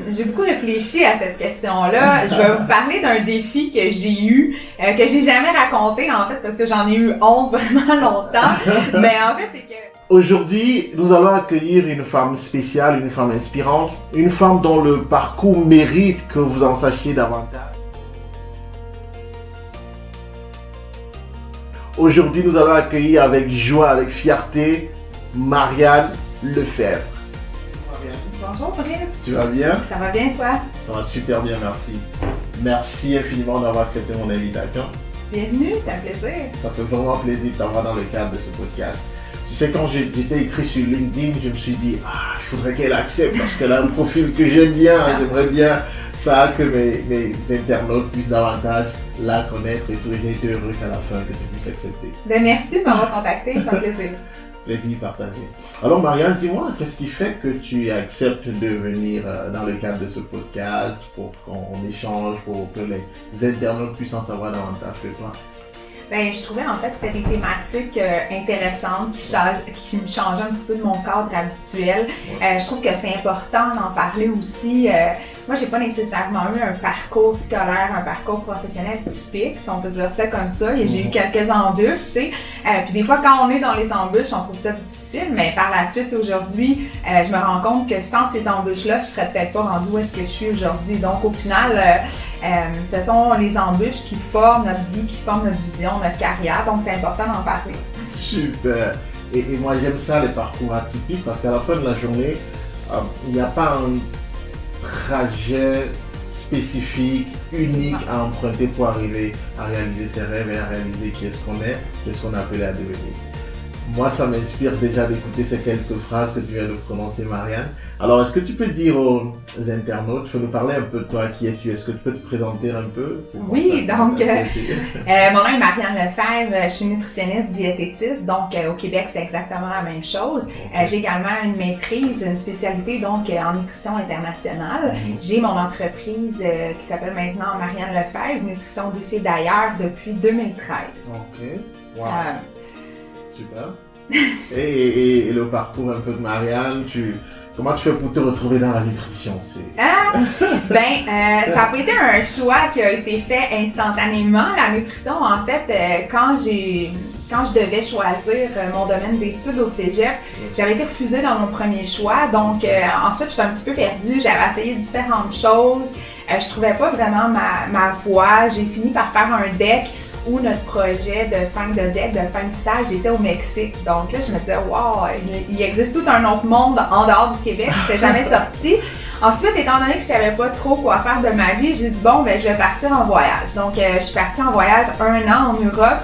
J'ai beaucoup réfléchi à cette question-là. Je vais vous parler d'un défi que j'ai eu, que j'ai jamais raconté en fait parce que j'en ai eu honte vraiment longtemps. Mais en fait, c'est que aujourd'hui, nous allons accueillir une femme spéciale, une femme inspirante, une femme dont le parcours mérite que vous en sachiez davantage. Aujourd'hui, nous allons accueillir avec joie, avec fierté, Marianne Lefebvre. bonjour Brice. Tu vas bien? Ça va bien toi? Ça va super bien, merci. Merci infiniment d'avoir accepté mon invitation. Bienvenue, c'est un plaisir. Ça fait vraiment plaisir de t'avoir dans le cadre de ce podcast. Tu sais, quand j'étais écrit sur LinkedIn, je me suis dit, il faudrait qu'elle accepte parce qu'elle a un profil que j'aime bien. J'aimerais bien ça, que mes internautes puissent davantage la connaître et tout. J'ai été heureux qu'à la fin que tu puisses accepter. Ben, merci de m'avoir contacté, c'est un plaisir. Plaisir partagé. Alors Marianne, dis-moi, qu'est-ce qui fait que tu acceptes de venir dans le cadre de ce podcast pour qu'on échange, pour que les internautes puissent en savoir davantage que toi? Ben, je trouvais en fait que c'était des thématiques intéressantes qui me changeaient un petit peu de mon cadre habituel. Je trouve que c'est important d'en parler aussi. Moi, j'ai pas nécessairement eu un parcours scolaire, un parcours professionnel typique, si on peut dire ça comme ça. J'ai eu quelques embûches, tu sais. Puis des fois, quand on est dans les embûches, on trouve ça difficile, mais par la suite, aujourd'hui, je me rends compte que sans ces embûches-là, je serais peut-être pas rendue où est-ce que je suis aujourd'hui. Donc, au final, ce sont les embûches qui forment notre vie, qui forment notre vision, notre carrière. Donc, c'est important d'en parler. Super! Et moi, j'aime ça, les parcours atypiques, parce qu'à la fin de la journée, il n'y a pas un trajet spécifique, unique à emprunter pour arriver à réaliser ses rêves et à réaliser qui est-ce qu'on est, qu'est-ce qu'on a appelé à devenir. Moi, ça m'inspire déjà d'écouter ces quelques phrases que tu viens de prononcer, Marianne. Alors, est-ce que tu peux dire aux internautes, tu peux nous parler un peu de toi, qui es-tu? Est-ce que tu peux te présenter un peu? Oui, donc, mon nom est Marianne Lefebvre, je suis nutritionniste diététiste, donc au Québec, c'est exactement la même chose. J'ai également une maîtrise, une spécialité donc en nutrition internationale. J'ai mon entreprise qui s'appelle maintenant Marianne Lefebvre, Nutrition d'ici et d'ailleurs depuis 2013. Ok, wow. Super. Et le parcours un peu de Marianne, comment tu fais pour te retrouver dans la nutrition? Ça n'a pas été un choix qui a été fait instantanément. La nutrition, en fait, quand je devais choisir mon domaine d'études au cégep, j'avais été refusée dans mon premier choix. Donc, ensuite, j'étais un petit peu perdue. J'avais essayé différentes choses. Je trouvais pas vraiment ma voie. J'ai fini par faire un DEC où notre projet de fin de DEC, de fin de stage, était au Mexique. Donc là, je me disais, wow, il existe tout un autre monde en dehors du Québec, je n'étais jamais sortie. Ensuite, étant donné que je savais pas trop quoi faire de ma vie, j'ai dit, bon, ben, je vais partir en voyage. Donc, je suis partie en voyage 1 an en Europe.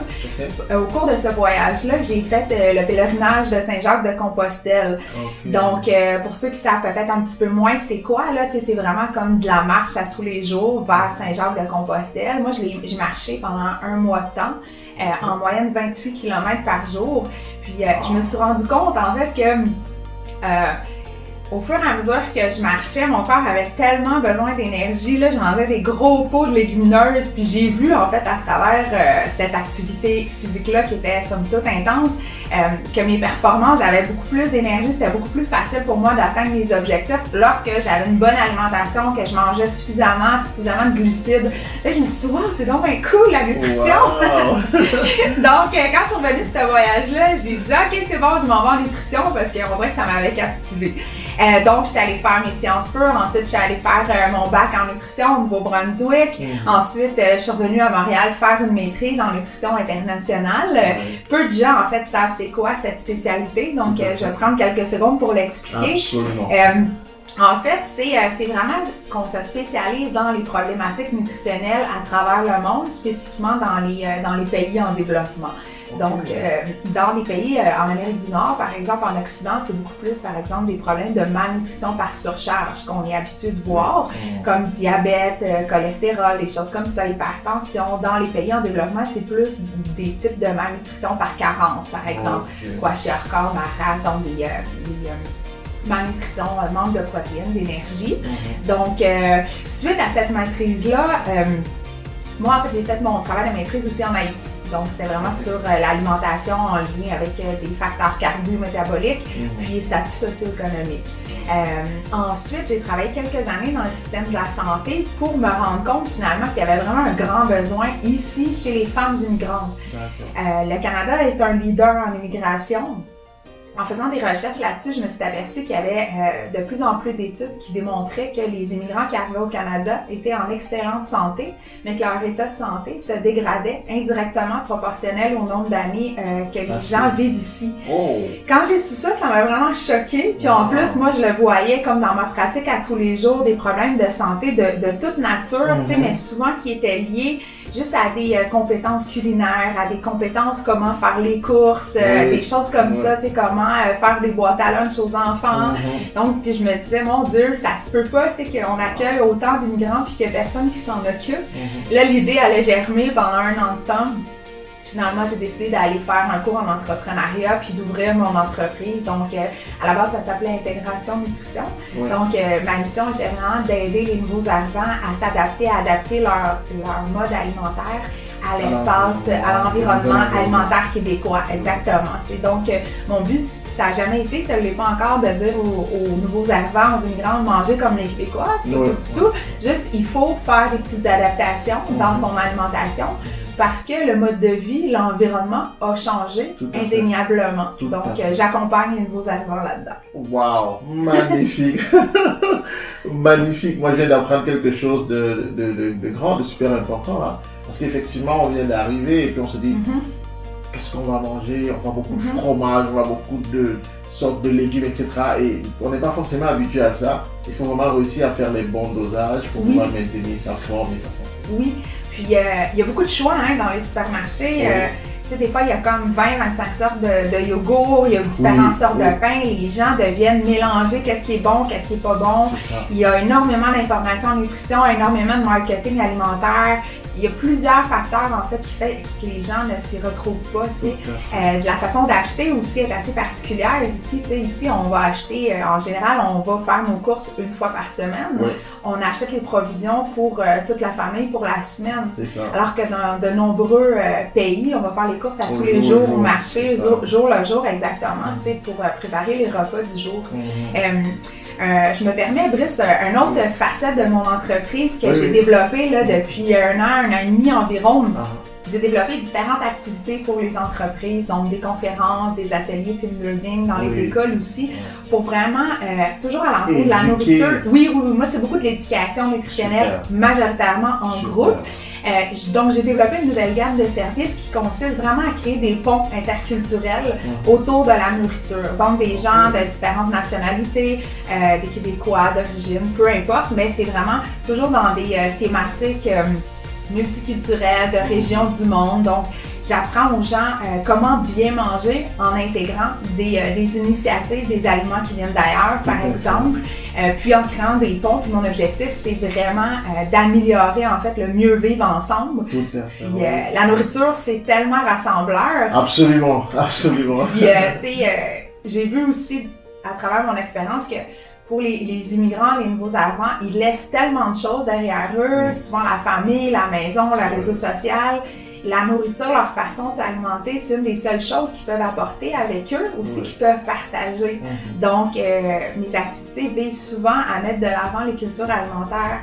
Au cours de ce voyage-là, j'ai fait le pèlerinage de Saint-Jacques-de-Compostelle. Donc, pour ceux qui savent peut-être un petit peu moins c'est quoi, là, c'est vraiment comme de la marche à tous les jours vers Saint-Jacques-de-Compostelle. Moi, j'ai marché pendant 1 mois de temps, en moyenne 28 km par jour. Puis, je me suis rendu compte, en fait, que au fur et à mesure que je marchais, mon corps avait tellement besoin d'énergie. Là, je mangeais des gros pots de légumineuses. Puis j'ai vu, en fait, à travers cette activité physique-là qui était, somme toute, intense, que mes performances, j'avais beaucoup plus d'énergie. C'était beaucoup plus facile pour moi d'atteindre mes objectifs lorsque j'avais une bonne alimentation, que je mangeais suffisamment de glucides. Là, je me suis dit, wow, c'est donc bien cool, la nutrition! Wow. Donc, quand je suis revenue de ce voyage-là, j'ai dit, OK, c'est bon, je m'en vais en nutrition parce qu'on dirait que ça m'avait captivée. Donc, j'étais allée faire mes sciences pures. Ensuite, je suis allée faire mon bac en nutrition au Nouveau-Brunswick. Ensuite, je suis revenue à Montréal faire une maîtrise en nutrition internationale. Peu de gens, en fait, savent c'est quoi cette spécialité. Donc, je vais prendre quelques secondes pour l'expliquer. Absolument. En fait, c'est vraiment qu'on se spécialise dans les problématiques nutritionnelles à travers le monde, spécifiquement dans les pays en développement. Donc, dans les pays en Amérique du Nord, par exemple, en Occident, c'est beaucoup plus, par exemple, des problèmes de malnutrition par surcharge qu'on est habitué de voir, comme diabète, cholestérol, des choses comme ça, hypertension. Dans les pays en développement, c'est plus des types de malnutrition par carence, par exemple, kwashiorkor, maras, donc des malnutrition, manque de protéines, d'énergie. Donc, suite à cette maîtrise-là, moi, en fait, j'ai fait mon travail de maîtrise aussi en Haïti. Donc, c'était vraiment sur l'alimentation en lien avec des facteurs cardio-métaboliques, puis statut socio-économique. Ensuite, j'ai travaillé quelques années dans le système de la santé pour me rendre compte finalement qu'il y avait vraiment un grand besoin ici chez les femmes immigrantes. Le Canada est un leader en immigration. En faisant des recherches là-dessus, je me suis aperçue qu'il y avait de plus en plus d'études qui démontraient que les immigrants qui arrivaient au Canada étaient en excellente santé, mais que leur état de santé se dégradait indirectement proportionnel au nombre d'années que les gens vivent ici. Quand j'ai su ça, ça m'a vraiment choquée. Puis en plus, moi, je le voyais comme dans ma pratique à tous les jours, des problèmes de santé de toute nature, tu sais, mais souvent qui étaient liés juste à des compétences culinaires, à des compétences comment faire les courses, des choses comme ça, tu sais, comment faire des boîtes à lunch aux enfants. Donc, puis je me disais, mon Dieu, ça se peut pas, tu sais, qu'on accueille autant d'immigrants puis qu'il y a personne qui s'en occupe. Là, l'idée allait germer pendant 1 an de temps. Finalement, j'ai décidé d'aller faire un cours en entrepreneuriat puis d'ouvrir mon entreprise. Donc, à la base, ça s'appelait Intégration Nutrition. Donc, ma mission était vraiment d'aider les nouveaux arrivants à s'adapter, à adapter leur mode alimentaire à l'espace, à l'environnement alimentaire québécois. Exactement. Et donc, mon but, ça n'a jamais été, ça ne l'est pas encore, de dire aux nouveaux arrivants, aux immigrants, de manger comme les Québécois. C'est pas ça du tout. Juste, il faut faire des petites adaptations dans son alimentation. Parce que le mode de vie, l'environnement a changé indéniablement. Donc, j'accompagne les nouveaux arrivants là-dedans. Wow, magnifique! Magnifique! Moi, je viens d'apprendre quelque chose de grand, de super important là. Parce qu'effectivement, on vient d'arriver et puis on se dit, qu'est-ce qu'on va manger? On voit beaucoup de fromage, on voit beaucoup de sortes de légumes, etc. Et on n'est pas forcément habitué à ça. Il faut vraiment réussir à faire les bons dosages pour pouvoir maintenir sa forme et sa santé. Oui. Puis, il y a beaucoup de choix dans les supermarchés. Tu sais, des fois, il y a comme 20-25 sortes de yogourt, il y a différentes sortes de pain. Les gens deviennent mélanger qu'est-ce qui est bon, qu'est-ce qui est pas bon. Il y a énormément d'informations en nutrition, énormément de marketing alimentaire. Il y a plusieurs facteurs en fait qui fait que les gens ne s'y retrouvent pas. Tu sais. La façon d'acheter aussi est assez particulière ici. Tu sais, ici, on va acheter, en général, on va faire nos courses 1 fois par semaine. On achète les provisions pour toute la famille pour la semaine. Alors que dans de nombreux pays, on va faire les courses à tous les jours au marché, jour le jour exactement, tu sais, pour préparer les repas du jour. Je me permets, Brice, une autre facette de mon entreprise que j'ai développée là, depuis 1 an et demi environ. J'ai développé différentes activités pour les entreprises, donc des conférences, des ateliers team building dans les écoles aussi, pour vraiment, toujours à l'entour de la nourriture. Oui, moi c'est beaucoup de l'éducation nutritionnelle, majoritairement en groupe. Donc j'ai développé une nouvelle gamme de services qui consiste vraiment à créer des ponts interculturels autour de la nourriture. Donc des gens de différentes nationalités, des Québécois d'origine, peu importe, mais c'est vraiment toujours dans des thématiques multiculturelles, de régions du monde. Donc, j'apprends aux gens comment bien manger en intégrant des initiatives, des aliments qui viennent d'ailleurs, par exemple, puis en créant des ponts. Puis mon objectif, c'est vraiment d'améliorer en fait le mieux vivre ensemble. Puis, la nourriture, c'est tellement rassembleur. Absolument, absolument. Puis, tu sais, j'ai vu aussi à travers mon expérience que pour les immigrants, les nouveaux arrivants, ils laissent tellement de choses derrière eux, souvent la famille, la maison, le réseau social. La nourriture, leur façon de s'alimenter, c'est une des seules choses qu'ils peuvent apporter avec eux, aussi qu'ils peuvent partager. Donc, mes activités visent souvent à mettre de l'avant les cultures alimentaires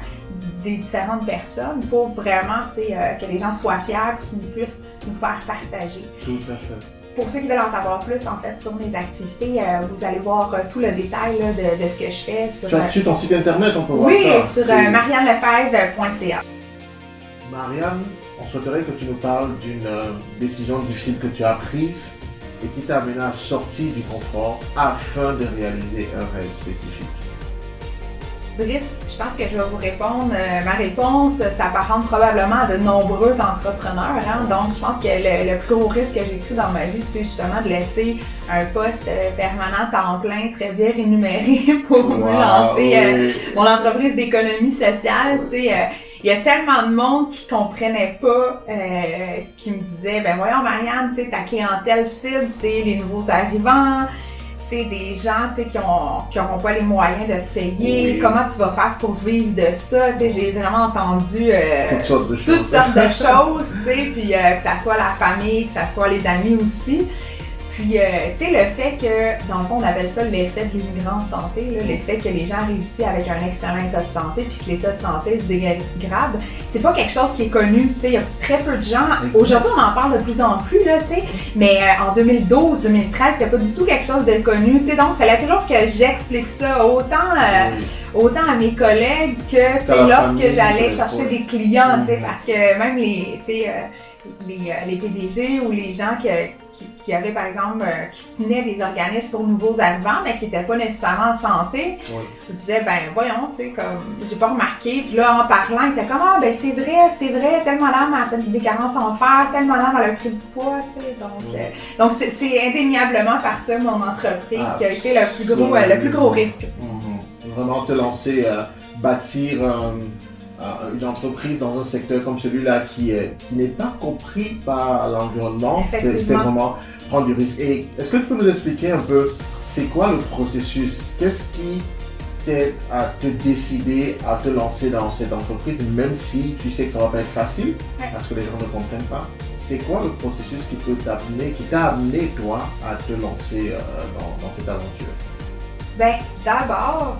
des différentes personnes pour vraiment que les gens soient fiers et qu'ils puissent nous faire partager. Tout à fait. Pour ceux qui veulent en savoir plus en fait sur mes activités, vous allez voir tout le détail là, de ce que je fais. Sur ton site internet, on peut voir ça? Oui, sur mariannelefebvre.ca. Marianne, on souhaiterait que tu nous parles d'une décision difficile que tu as prise et qui t'a amené à sortir du confort afin de réaliser un rêve spécifique. Brice, je pense que je vais vous répondre. Ma réponse s'apparente probablement à de nombreux entrepreneurs. Donc, je pense que le plus gros risque que j'ai pris dans ma vie, c'est justement de laisser un poste permanent temps plein, très bien rémunéré pour me lancer mon entreprise d'économie sociale. Tu sais, il y a tellement de monde qui comprenait pas, qui me disait, ben voyons Marianne, tu sais, ta clientèle cible, c'est les nouveaux arrivants. C'est des gens qui n'auront pas les moyens de te payer. Comment tu vas faire pour vivre de ça? J'ai vraiment entendu toutes sortes de choses, puis que ça soit la famille, que ça soit les amis aussi. Puis, tu sais, le fait que, dans le fond, on appelle ça l'effet de l'immigrant en santé, là, l'effet que les gens réussissent avec un excellent état de santé, puis que l'état de santé se dégrade, c'est pas quelque chose qui est connu. Tu sais, il y a très peu de gens. Aujourd'hui, on en parle de plus en plus, là, tu sais, mais en 2012, 2013, c'était pas du tout quelque chose de connu. Tu sais, donc, il fallait toujours que j'explique ça autant à mes collègues que, tu sais, lorsque j'allais chercher des clients, tu sais, parce que même les, tu sais, les PDG ou les gens qui avaient, par exemple, qui tenaient des organismes pour nouveaux arrivants, mais qui n'étaient pas nécessairement en santé, ils disaient, ben voyons, tu sais, comme, j'ai pas remarqué. Puis là, en parlant, ils étaient comme, ah, ben c'est vrai, telle madame a des carences en fer, telle madame elle a pris du poids, tu sais. Donc c'est indéniablement partir de mon entreprise qui a été le plus gros risque. Vraiment te lancer, bâtir une entreprise dans un secteur comme celui-là qui n'est pas compris par l'environnement, c'était vraiment prendre du risque. Et est-ce que tu peux nous expliquer un peu, c'est quoi le processus? Qu'est-ce qui t'aide à te décider à te lancer dans cette entreprise, même si tu sais que ça va pas être facile, parce que les gens ne comprennent pas? C'est quoi le processus qui t'a amené toi à te lancer dans cette aventure? Ben, d'abord,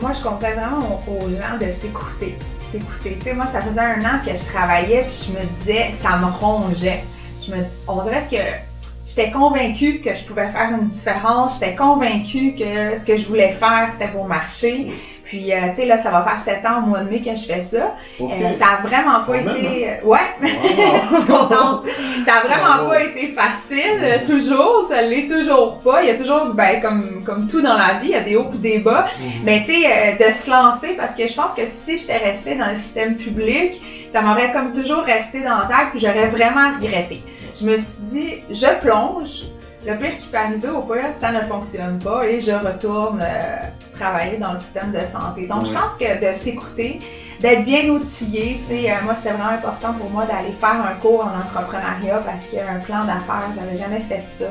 moi, je conseille vraiment aux gens de s'écouter. Tu sais, moi, ça faisait 1 an que je travaillais, puis je me disais, ça me rongeait. On dirait que j'étais convaincue que je pouvais faire une différence. J'étais convaincue que ce que je voulais faire, c'était pour marcher. Puis, tu sais, là, ça va faire 7 ans au mois de mai que je fais ça. Ça a vraiment pas été... Ouais, je suis contente. Ça a vraiment pas été facile, toujours. Ça l'est toujours pas. Il y a toujours, ben, comme tout dans la vie, il y a des hauts et des bas. Mais, tu sais, de se lancer, parce que je pense que si j'étais restée dans le système public, ça m'aurait comme toujours resté dans la tête, puis j'aurais vraiment regretté. Je me suis dit, je plonge. Le pire qui peut arriver, au pire, ça ne fonctionne pas et je retourne travailler dans le système de santé. Donc, je pense que de s'écouter, d'être bien outillé, tu sais, moi, c'était vraiment important pour moi d'aller faire un cours en entrepreneuriat parce qu'il y a un plan d'affaires, j'avais jamais fait ça.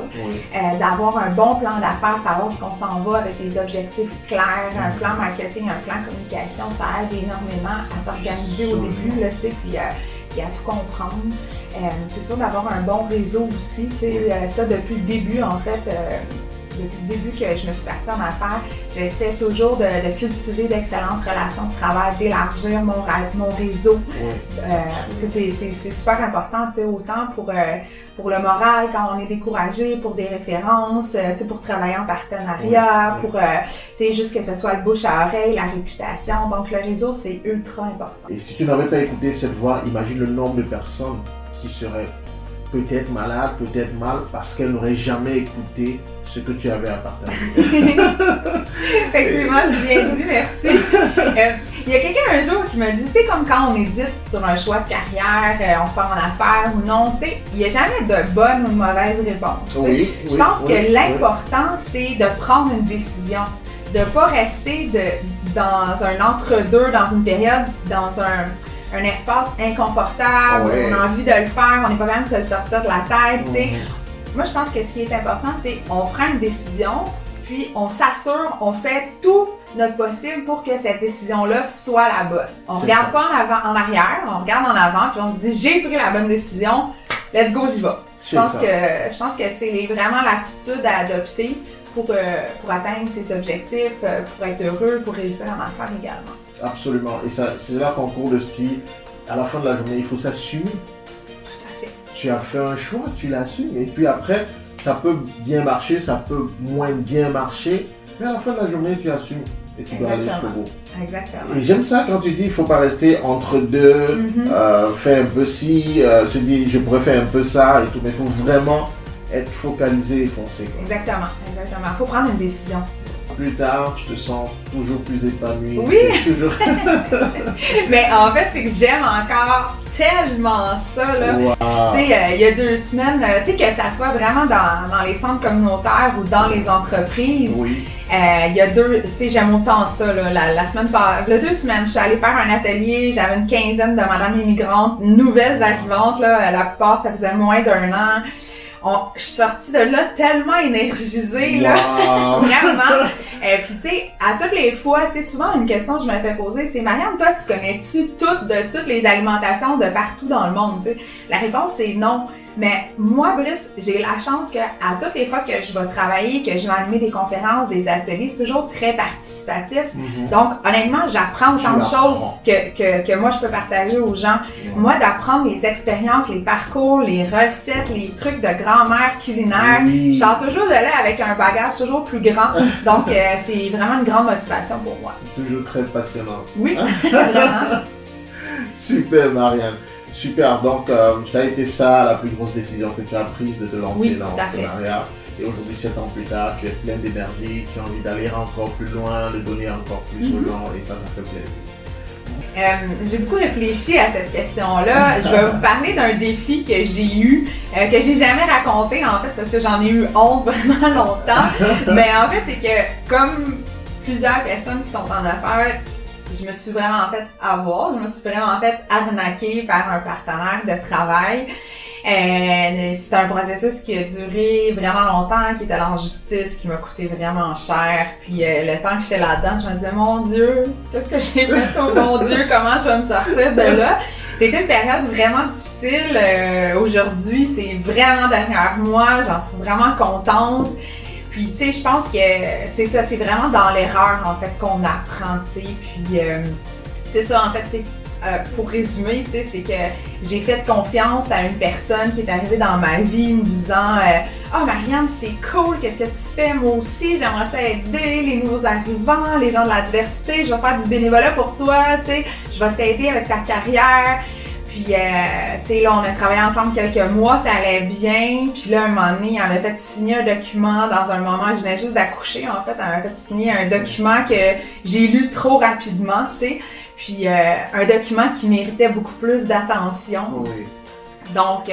D'avoir un bon plan d'affaires, savoir ce qu'on s'en va avec des objectifs clairs, un plan marketing, un plan communication, ça aide énormément à s'organiser au début, là, tu sais, puis à tout comprendre. C'est sûr d'avoir un bon réseau aussi, tu sais, ça depuis le début en fait, depuis le début que je me suis partie en affaires, j'essaie toujours de cultiver d'excellentes relations de travail, d'élargir mon réseau, parce que c'est super important, tu sais, autant pour le moral quand on est découragé, pour des références, tu sais, pour travailler en partenariat, pour, tu sais, juste que ce soit le bouche à oreille, la réputation, donc le réseau c'est ultra important. Et si tu n'avais pas écouté cette voix, imagine le nombre de personnes qui seraient peut-être malades, peut-être mal, parce qu'elles n'auraient jamais écouté ce que tu avais à partager. Effectivement, c'est bien dit, merci. Il y a quelqu'un un jour qui m'a dit, tu sais, comme quand on hésite sur un choix de carrière, on part en affaires ou non, tu sais, il n'y a jamais de bonne ou de mauvaise réponse. Je pense que l'important, c'est de prendre une décision, de ne pas rester dans un entre-deux, dans une période, dans un espace inconfortable, on a envie de le faire, on n'est pas même de se le sortir de la tête, tu sais. Moi, je pense que ce qui est important, c'est qu'on prend une décision, puis on s'assure, on fait tout notre possible pour que cette décision-là soit la bonne. On ne regarde pas en arrière, on regarde en avant, puis on se dit « j'ai pris la bonne décision, let's go, j'y vais ». Je pense que c'est vraiment l'attitude à adopter pour atteindre ses objectifs, pour être heureux, pour réussir en affaires également. Absolument, et c'est là qu'en cours de ski, à la fin de la journée, il faut s'assumer. Tu as fait un choix, tu l'assumes, et puis après, ça peut bien marcher, ça peut moins bien marcher, mais à la fin de la journée, tu assumes et tu dois aller jusqu'au bout. Exactement. Et j'aime ça quand tu dis, il ne faut pas rester entre deux, faire un peu ci, se dire, je pourrais faire un peu ça et tout, mais il faut vraiment être focalisé et foncé. Exactement. Il faut prendre une décision. Plus tard, tu te sens toujours plus épanoui. Oui! Mais en fait, c'est que j'aime encore tellement ça, là. Wow. Tu sais, il y a 2 semaines, tu sais, que ça soit vraiment dans les centres communautaires ou dans les entreprises. Il y a tu sais, j'aime autant ça, là. La semaine passée, il y a 2 semaines, je suis allée faire un atelier, j'avais une quinzaine de madames immigrantes, nouvelles arrivantes, là. La plupart, ça faisait moins d'1 an. Je suis sortie de là tellement énergisée, là, vraiment. Puis tu sais, à toutes les fois, tu sais, souvent une question que je me fais poser, c'est Marianne, toi, tu connais-tu toutes les alimentations de partout dans le monde, tu sais? La réponse c'est non. Mais moi, Bruce, j'ai la chance que à toutes les fois que je vais travailler, que je vais animer des conférences, des ateliers, c'est toujours très participatif. Donc, honnêtement, j'apprends autant de choses que moi, je peux partager aux gens. Moi, d'apprendre les expériences, les parcours, les recettes, les trucs de grand-mère culinaire, je sors toujours de là avec un bagage toujours plus grand. Donc, c'est vraiment une grande motivation pour moi. Toujours très passionnant. Oui, vraiment. Super, Marianne. Super, donc ça a été ça la plus grosse décision que tu as prise de te lancer dans l'entrepreneuriat. Et aujourd'hui, 7 ans plus tard, tu es plein d'énergie, tu as envie d'aller encore plus loin, de donner encore plus aux gens et ça fait plaisir. J'ai beaucoup réfléchi à cette question-là. Je vais vous parler d'un défi que j'ai eu, que j'ai jamais raconté en fait parce que j'en ai eu honte vraiment longtemps. Mais en fait, c'est que comme plusieurs personnes qui sont en affaires, je me suis vraiment fait avoir, je me suis vraiment fait arnaquer par un partenaire de travail. C'est un processus qui a duré vraiment longtemps, qui était allé en justice, qui m'a coûté vraiment cher. Puis le temps que j'étais là-dedans, je me disais, mon Dieu, qu'est-ce que j'ai fait? Oh mon Dieu, comment je vais me sortir de là? C'était une période vraiment difficile. Aujourd'hui, c'est vraiment derrière moi, j'en suis vraiment contente. Puis, tu sais, je pense que c'est ça, c'est vraiment dans l'erreur, en fait, qu'on apprend, tu sais. Puis, c'est ça, en fait, tu sais, pour résumer, tu sais, c'est que j'ai fait confiance à une personne qui est arrivée dans ma vie me disant « Ah, Marianne, c'est cool, qu'est-ce que tu fais? Moi aussi, j'aimerais ça aider les nouveaux arrivants, les gens de la diversité, je vais faire du bénévolat pour toi, tu sais, je vais t'aider avec ta carrière. » Puis, tu sais, là, on a travaillé ensemble quelques mois, ça allait bien. Puis là, un moment donné, il m'avait fait signer un document dans un moment, je venais juste d'accoucher, en fait. Elle m'avait fait signer un document que j'ai lu trop rapidement, tu sais. Puis, un document qui méritait beaucoup plus d'attention. Oui. Donc,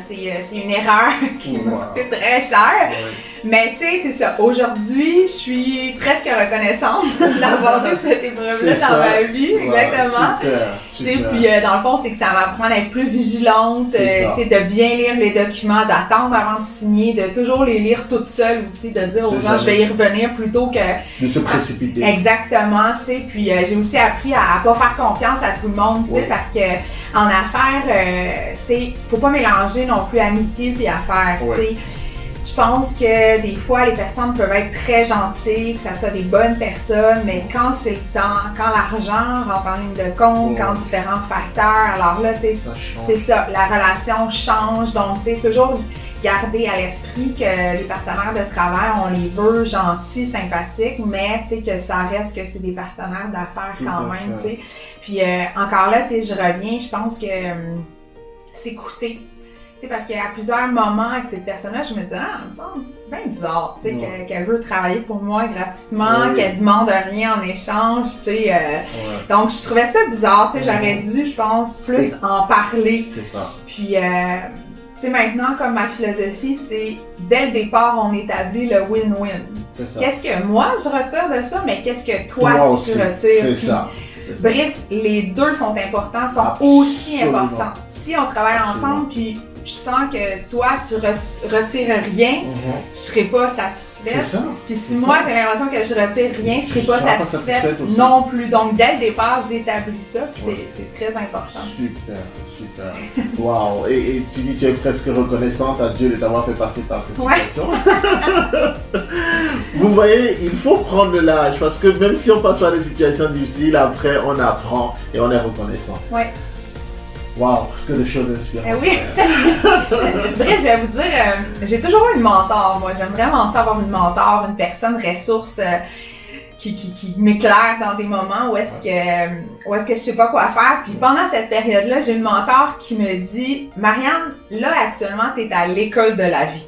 c'est une erreur qui m'a coûté très cher. Oui. Mais tu sais, c'est ça. Aujourd'hui, je suis presque reconnaissante d'avoir eu cette épreuve-là dans ma vie. Ouais, exactement. Super. Puis dans le fond, c'est que ça m'apprend d'être plus vigilante, de bien lire les documents, d'attendre avant de signer, de toujours les lire toute seule aussi, de dire aux gens je vais y revenir plutôt que de se précipiter. Exactement, tu sais. Puis j'ai aussi appris à pas faire confiance à tout le monde, tu sais, parce que en affaires, tu sais, faut pas mélanger non plus amitié puis affaires, tu sais. Je pense que des fois, les personnes peuvent être très gentilles, que ça soit des bonnes personnes, mais quand c'est le temps, quand l'argent rentre en ligne de compte, quand différents facteurs, alors là, tu sais, c'est ça, la relation change. Donc, tu sais, toujours garder à l'esprit que les partenaires de travail, on les veut gentils, sympathiques, mais tu sais, que ça reste que c'est des partenaires d'affaires quand même, tu sais. Puis encore là, tu sais, je reviens, je pense que c'est s'écouter. Tu sais, parce qu'à plusieurs moments avec cette personne-là, je me dis, ah, il me semble, c'est bien bizarre, tu sais, qu'elle veut travailler pour moi gratuitement, qu'elle demande rien en échange, tu sais. Donc, je trouvais ça bizarre, tu sais, j'aurais dû, je pense, plus en parler. C'est ça. Puis, tu sais, maintenant, comme ma philosophie, c'est, dès le départ, on établit le win-win. Qu'est-ce que moi, je retire de ça, mais qu'est-ce que toi tu retires? C'est ça. Brice, les deux sont importants, sont aussi importants. Si on travaille ensemble, puis je sens que toi, tu retires rien, je serai pas satisfaite. Puis si moi, j'ai l'impression que je retire rien, je serai pas satisfaite non plus. Donc, dès le départ, j'établis ça, puis c'est très important. Super, super. Wow! Et tu dis que tu es presque reconnaissante à Dieu de t'avoir fait passer par cette situation. Vous voyez, il faut prendre de l'âge, parce que même si on passe par des situations difficiles, après, on apprend et on est reconnaissant. Oui. Wow, que de choses inspirantes. Oui. Bref, je vais vous dire, j'ai toujours eu une mentor, moi. J'aime vraiment ça avoir une mentor, une personne ressource qui m'éclaire dans des moments où est-ce que je sais pas quoi faire. Puis pendant cette période-là, j'ai une mentor qui me dit, Marianne, là actuellement, t'es à l'école de la vie.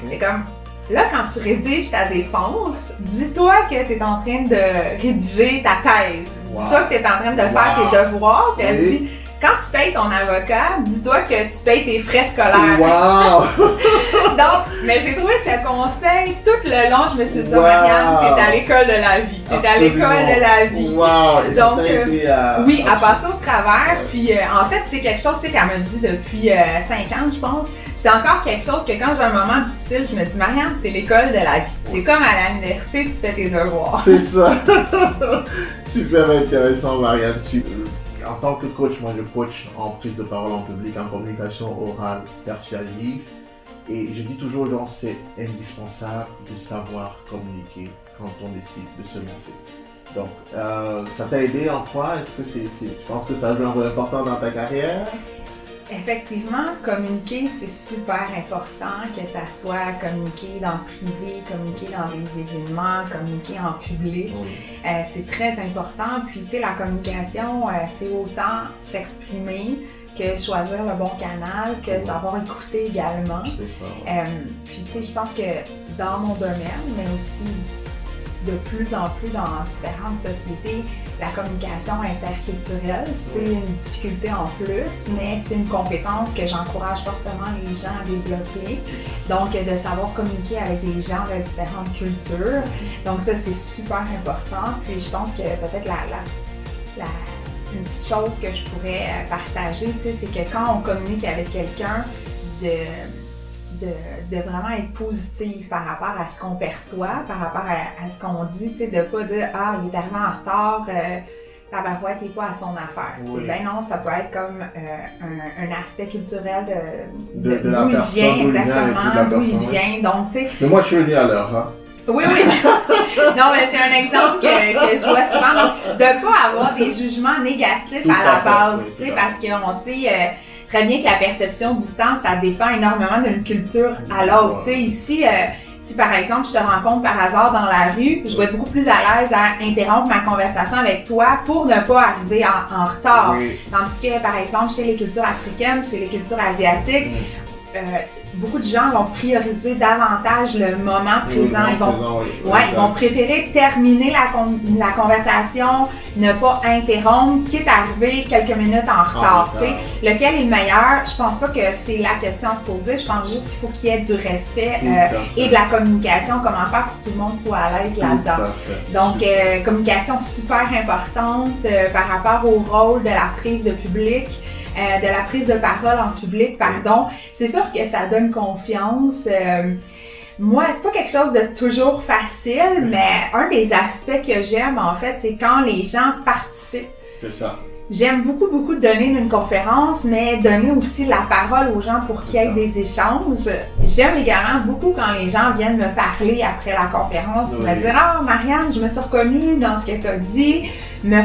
C'est comme, là, quand tu rédiges ta défense, dis-toi que t'es en train de rédiger ta thèse. Dis-toi que t'es en train de faire tes devoirs. Puis elle dit, quand tu payes ton avocat, dis-toi que tu payes tes frais scolaires. Wow! Donc, mais j'ai trouvé ce conseil tout le long. Je me suis dit, Marianne, t'es à l'école de la vie. T'es à l'école de la vie. Wow! Et donc, oui, à passer au travers. Puis, en fait, c'est quelque chose qu'elle me dit depuis 5 ans, je pense. C'est encore quelque chose que quand j'ai un moment difficile, je me dis, Marianne, c'est l'école de la vie. C'est comme à l'université, tu fais tes devoirs. C'est ça. Super intéressant, Marianne. en tant que coach, moi je coach en prise de parole en public, en communication orale persuasive. Et je dis toujours aux gens, c'est indispensable de savoir communiquer quand on décide de se lancer. Donc, ça t'a aidé en quoi? Tu penses que ça a joué un rôle important dans ta carrière? Effectivement, communiquer, c'est super important, que ça soit communiquer dans le privé, communiquer dans des événements, communiquer en public. Oui. C'est très important. Puis, tu sais, la communication, c'est autant s'exprimer que choisir le bon canal, que savoir écouter également. C'est ça. Puis, tu sais, je pense que dans mon domaine, mais aussi de plus en plus dans différentes sociétés, la communication interculturelle, c'est une difficulté en plus, mais c'est une compétence que j'encourage fortement les gens à développer. Donc, de savoir communiquer avec des gens de différentes cultures. Donc, ça, c'est super important. Puis, je pense que peut-être une petite chose que je pourrais partager, tu sais, c'est que quand on communique avec quelqu'un, de vraiment être positif par rapport à ce qu'on perçoit, par rapport à ce qu'on dit, tu sais, de pas dire « Ah, il est arrivé en retard, tabarouette, il n'est pas à son affaire. Oui. » Ben non, ça peut être comme un aspect culturel de d'où il vient, exactement, d'où il vient, donc tu sais... Mais moi, je suis venu à l'heure, hein? Oui. Non, mais c'est un exemple que je vois souvent. Donc, de ne pas avoir des jugements négatifs à la base, tu sais, parce qu'on sait très bien que la perception du temps, ça dépend énormément d'une culture à l'autre. Tu sais, ici, si par exemple, je te rencontre par hasard dans la rue, je vais être beaucoup plus à l'aise à interrompre ma conversation avec toi pour ne pas arriver en retard. Oui. Tandis que, par exemple, chez les cultures africaines, chez les cultures asiatiques, beaucoup de gens vont prioriser davantage le moment présent. Ils vont préférer terminer la conversation, ne pas interrompre, quitte à arriver quelques minutes en retard. Lequel est le meilleur? Je pense pas que c'est la question à se poser. Je pense juste qu'il faut qu'il y ait du respect et de la communication. Comment faire pour que tout le monde soit à l'aise là-dedans. Donc, communication super importante par rapport au rôle de la prise de public. De la prise de parole en public, pardon. C'est sûr que ça donne confiance. Moi, c'est pas quelque chose de toujours facile, mais un des aspects que j'aime, en fait, c'est quand les gens participent. C'est ça. J'aime beaucoup donner une conférence, mais donner aussi la parole aux gens pour qu'il y ait des échanges. J'aime également beaucoup quand les gens viennent me parler après la conférence, pour me dire « Ah, Marianne, je me suis reconnue dans ce que tu as dit », me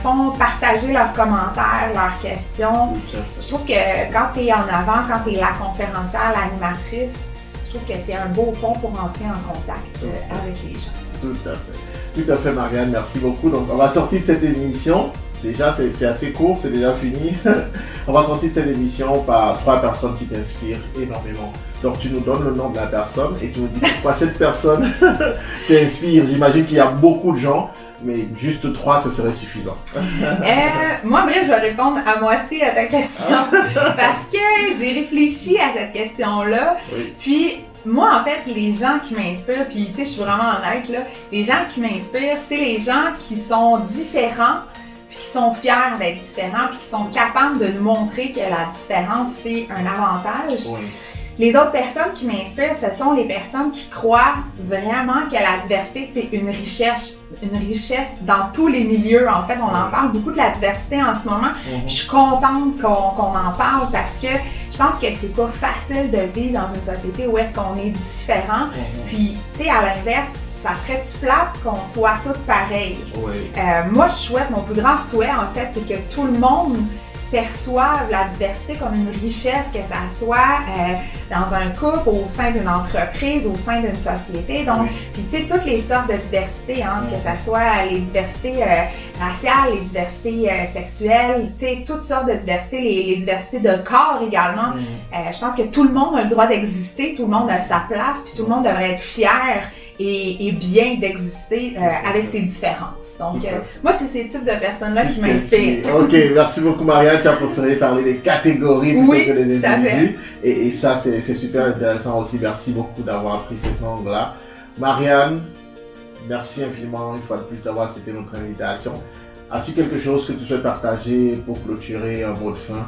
font partager leurs commentaires, leurs questions. Je trouve que quand tu es en avant, quand tu es la conférencière, l'animatrice, je trouve que c'est un beau pont pour entrer en contact avec les gens. Tout à fait, Marianne, merci beaucoup. Donc, on va sortir de cette émission. Déjà, c'est assez court, c'est déjà fini. On va sortir de cette émission par 3 personnes qui t'inspirent énormément. Donc, tu nous donnes le nom de la personne et tu nous dis pourquoi cette personne t'inspire. J'imagine qu'il y a beaucoup de gens, mais juste 3, ce serait suffisant. Moi, Brice, je vais répondre à moitié à ta question parce que j'ai réfléchi à cette question-là. Oui. Puis, moi, en fait, les gens qui m'inspirent, puis tu sais, je suis vraiment honnête, là, les gens qui m'inspirent, c'est les gens qui sont différents, puis qui sont fiers d'être différents, puis qui sont capables de nous montrer que la différence, c'est un avantage. Oui. Les autres personnes qui m'inspirent, ce sont les personnes qui croient vraiment que la diversité, c'est une richesse dans tous les milieux. En fait, on en parle beaucoup de la diversité en ce moment. Je suis contente qu'on en parle parce que je pense que c'est pas facile de vivre dans une société où est-ce qu'on est différent. Puis, tu sais, à l'inverse, ça serait-tu plate qu'on soit tous pareils? Oui. Moi, je souhaite, mon plus grand souhait, en fait, c'est que tout le monde perçoivent la diversité comme une richesse, que ça soit dans un couple, au sein d'une entreprise, au sein d'une société. Donc, puis tu sais, toutes les sortes de diversité, hein, que ça soit les diversités raciales, les diversités sexuelles, tu sais, toutes sortes de diversités, les diversités de corps également. Je pense que tout le monde a le droit d'exister, tout le monde a sa place, puis tout le monde devrait être fier et bien d'exister avec ses différences. Donc, moi, c'est ces types de personnes-là qui m'inspirent. Ok, merci beaucoup, Marianne. Tu as préféré parler des catégories plutôt que des individus. Et ça, c'est super intéressant aussi. Merci beaucoup d'avoir pris cet angle-là. Marianne, merci infiniment une fois de plus d'avoir accepté notre invitation. As-tu quelque chose que tu souhaites partager pour clôturer un mot de fin?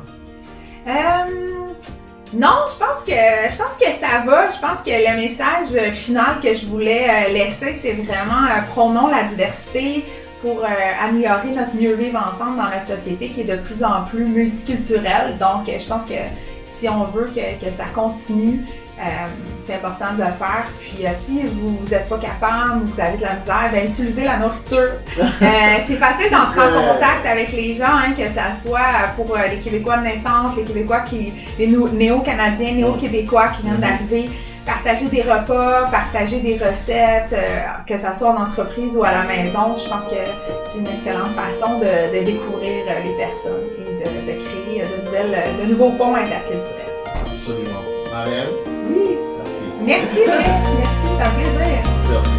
Non, je pense que ça va. Je pense que le message final que je voulais laisser, c'est vraiment prônons la diversité, pour améliorer notre mieux-vivre ensemble dans notre société qui est de plus en plus multiculturelle. Donc, je pense que si on veut que ça continue, c'est important de le faire. Puis si vous n'êtes pas capable, vous avez de la misère, bien, utilisez la nourriture. C'est facile d'entrer en contact avec les gens, hein, que ça soit pour les Québécois de naissance, les Québécois les néo-canadiens, néo-québécois qui viennent d'arriver. Partager des repas, partager des recettes, que ce soit en entreprise ou à la maison, je pense que c'est une excellente façon de découvrir les personnes et de créer de nouveaux ponts interculturels. Absolument. Marianne? Oui. Merci. Merci, Rex. Merci, ça fait plaisir. Merci.